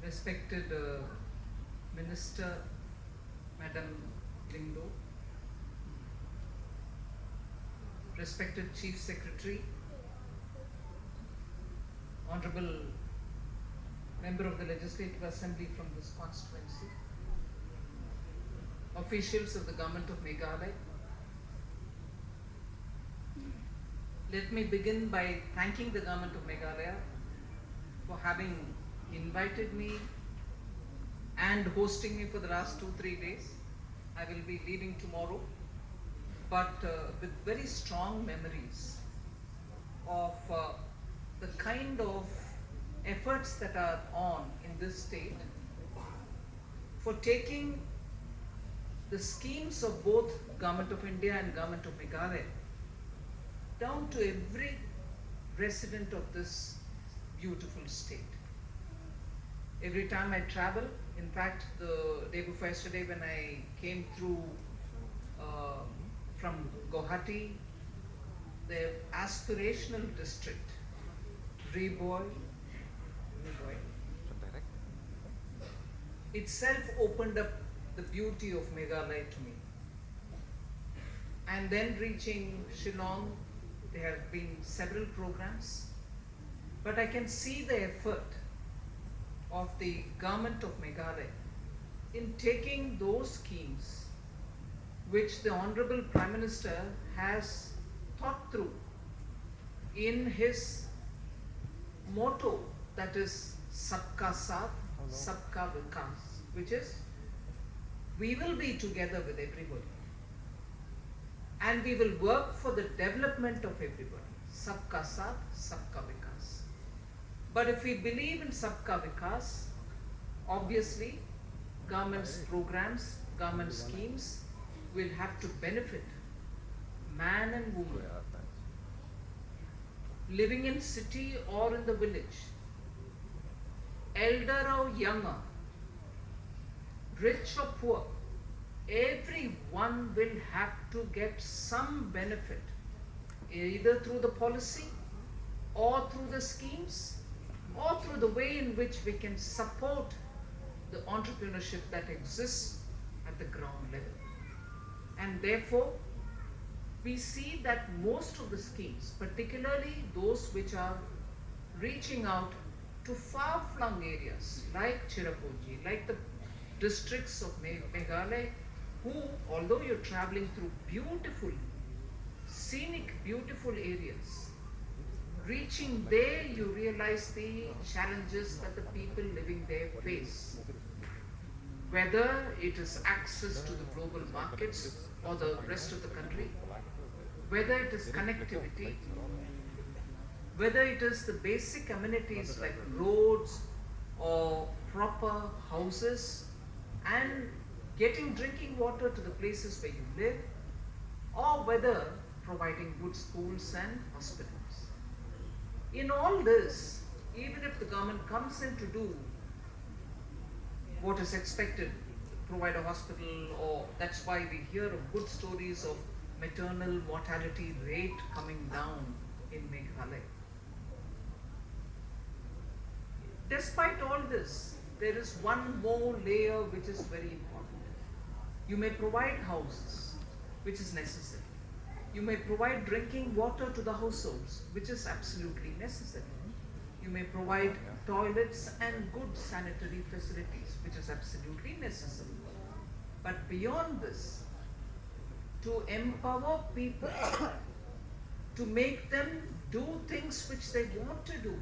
respected Minister, Madam Lindo, respected Chief Secretary, Honorable Member of the Legislative Assembly from this constituency, officials of the Government of Meghalaya. Let me begin by thanking the Government of Meghalaya for having invited me and hosting me for the last 2-3 days. I will be leaving tomorrow, but with very strong memories of the kind of efforts that are on in this state for taking the schemes of both Government of India and Government of Meghalaya down to every resident of this beautiful state. Every time I travel, in fact, the day before yesterday when I came through from Guwahati, the aspirational district, Reboy, itself opened up the beauty of Meghalaya to me. And then reaching Shillong, there have been several programs, but I can see the effort of the Government of Meghalaya in taking those schemes which the Honorable Prime Minister has thought through in his motto, that is Sabka Saath, Sabka Vikas, which is we will be together with everybody and we will work for the development of everybody. Sabka Saath, Sabka Vikas. But if we believe in Sabka Vikas, obviously government's programs, government schemes will have to benefit man and woman, living in city or in the village, elder or younger, rich or poor, everyone will have to get some benefit, either through the policy or through the schemes or through the way in which we can support the entrepreneurship that exists at the ground level. And therefore, we see that most of the schemes, particularly those which are reaching out to far-flung areas like Cherrapunji, like the districts of Meghalaya, who, although you're traveling through beautiful, scenic, beautiful areas, reaching there you realize the challenges that the people living there face. Whether it is access to the global markets or the rest of the country, whether it is connectivity, whether it is the basic amenities like roads or proper houses and getting drinking water to the places where you live, or whether providing good schools and hospitals. In all this, even if the government comes in to do what is expected, provide a hospital, or that's why we hear of good stories of maternal mortality rate coming down in Meghalaya. Despite all this, there is one more layer which is very important. You may provide houses, which is necessary. You may provide drinking water to the households, which is absolutely necessary. You may provide toilets and good sanitary facilities, which is absolutely necessary. But beyond this, to empower people, to make them do things which they want to do,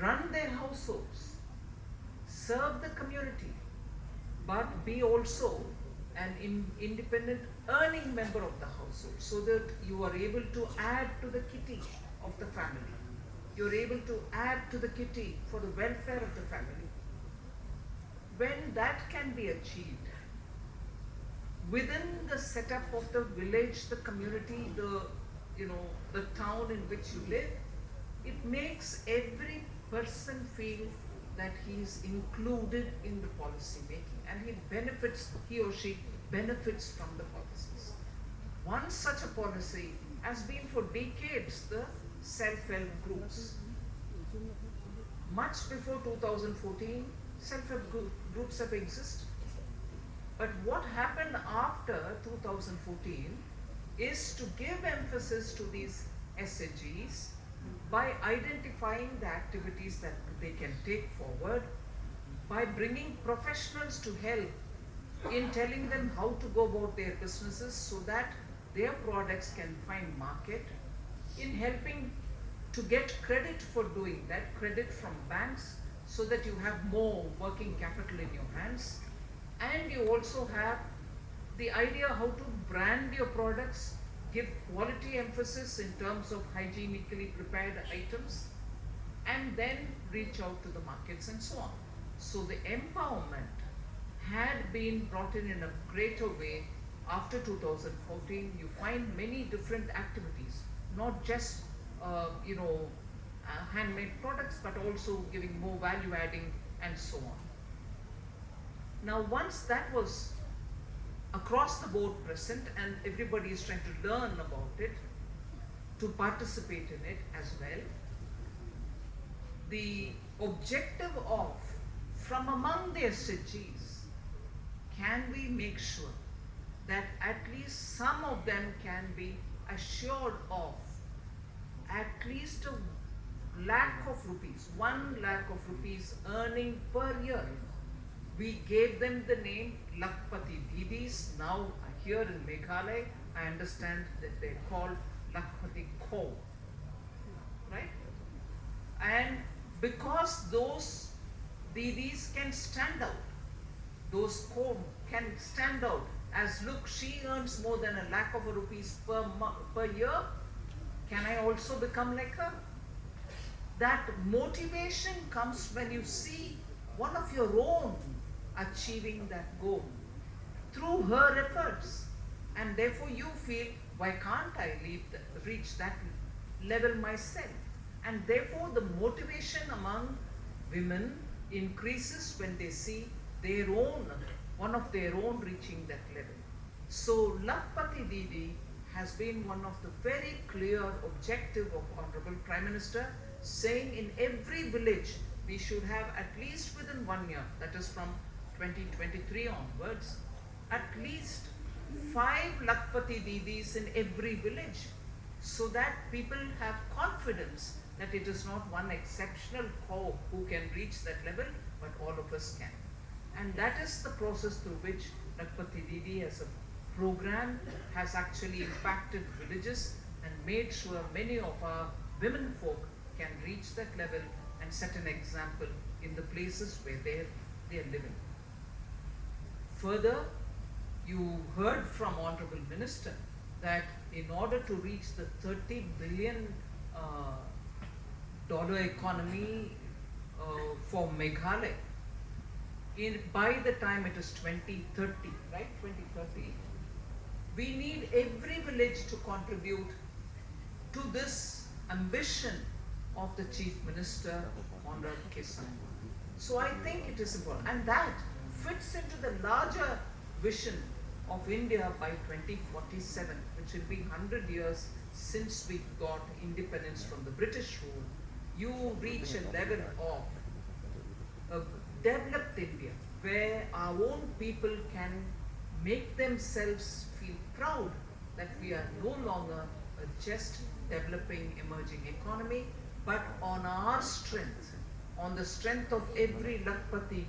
run their households, serve the community, but be also an independent earning member of the household, so that you are able to add to the kitty of the family. You're able to add to the kitty for the welfare of the family. When that can be achieved, within the setup of the village, the community, the town in which you live, it makes every person feel that he is included in the policy making and he or she benefits from the policies. One such a policy has been for decades the self-help groups. much before 2014, self-help groups have existed. But what happened after 2014 is to give emphasis to these SHGs by identifying the activities that they can take forward, by bringing professionals to help in telling them how to go about their businesses so that their products can find market, in helping to get credit for doing that, credit from banks, so that you have more working capital in your hands, and you also have the idea how to brand your products, give quality emphasis in terms of hygienically prepared items, and then reach out to the markets and so on. So the empowerment had been brought in a greater way after 2014. You find many different activities, not just handmade products, but also giving more value adding and so on. Now, once that was across the board present and everybody is trying to learn about it, to participate in it as well, the objective of, from among the SHGs, can we make sure that at least some of them can be assured of at least a lakh of rupees, 1 lakh of rupees earning per year. We gave them the name Lakhpati Didis. Now here in Meghalaya, I understand that they're called Lakhpati Didi, right? And because those Didis can stand out, those can stand out as, look, she earns more than 1 lakh of rupees per year. Can I also become like her? That motivation comes when you see one of your own achieving that goal through her efforts, and therefore you feel, why can't I reach that level myself? And therefore the motivation among women increases when they see their own, one of their own reaching that level. So Lakhpati Didi has been one of the very clear objective of Honorable Prime Minister, saying in every village we should have at least within 1 year, that is from 2023 onwards, at least 5 Lakhpati Didis in every village, so that people have confidence that it is not one exceptional co who can reach that level, but all of us can. And that is the process through which Lakhpati Didi as a program has actually impacted villages and made sure many of our women folk can reach that level and set an example in the places where they are living. Further, you heard from Honorable Minister that in order to reach the $30 billion economy for Meghalaya, by the time it is 2030, right? 2030, we need every village to contribute to this ambition of the Chief Minister, Honorable Kisan. So I think it is important, and that fits into the larger vision of India by 2047, which will be 100 years since we got independence from the British rule. You reach a level of a developed India where our own people can make themselves feel proud that we are no longer a just developing emerging economy, but on our strength, on the strength of every Lakhpati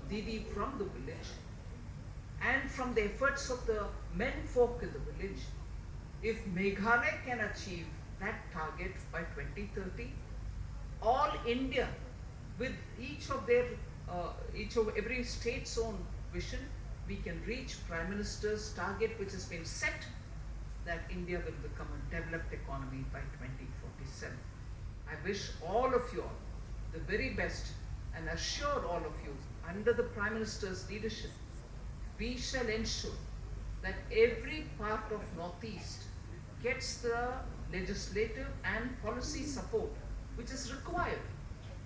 Didi from the village, and from the efforts of the men folk in the village. If Meghalaya can achieve that target by 2030, all India, with every state's own vision, we can reach Prime Minister's target, which has been set, that India will become a developed economy by 2047. I wish all of you all the very best and assure all of you, under the Prime Minister's leadership, we shall ensure that every part of Northeast gets the legislative and policy support which is required,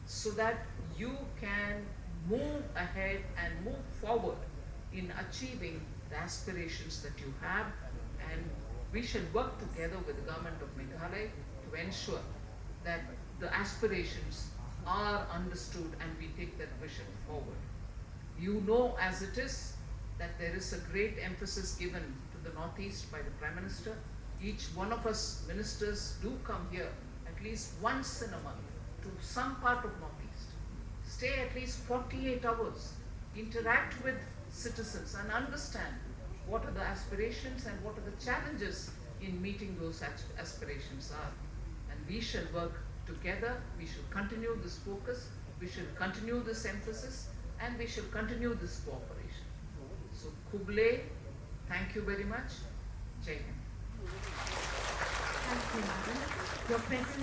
so that you can move ahead and move forward in achieving the aspirations that you have. And we shall work together with the government of Meghalaya to ensure that the aspirations are understood and we take that vision forward. You know as it is that there is a great emphasis given to the Northeast by the Prime Minister. Each one of us ministers do come here at least once in a month to some part of Northeast. Stay at least 48 hours, interact with citizens and understand what are the aspirations and what are the challenges in meeting those aspirations are. And we shall work together, we shall continue this focus, we shall continue this emphasis, and we shall continue this cooperation. So Kuble, thank you very much. Jai Hind. Thank you, Madam. Your presence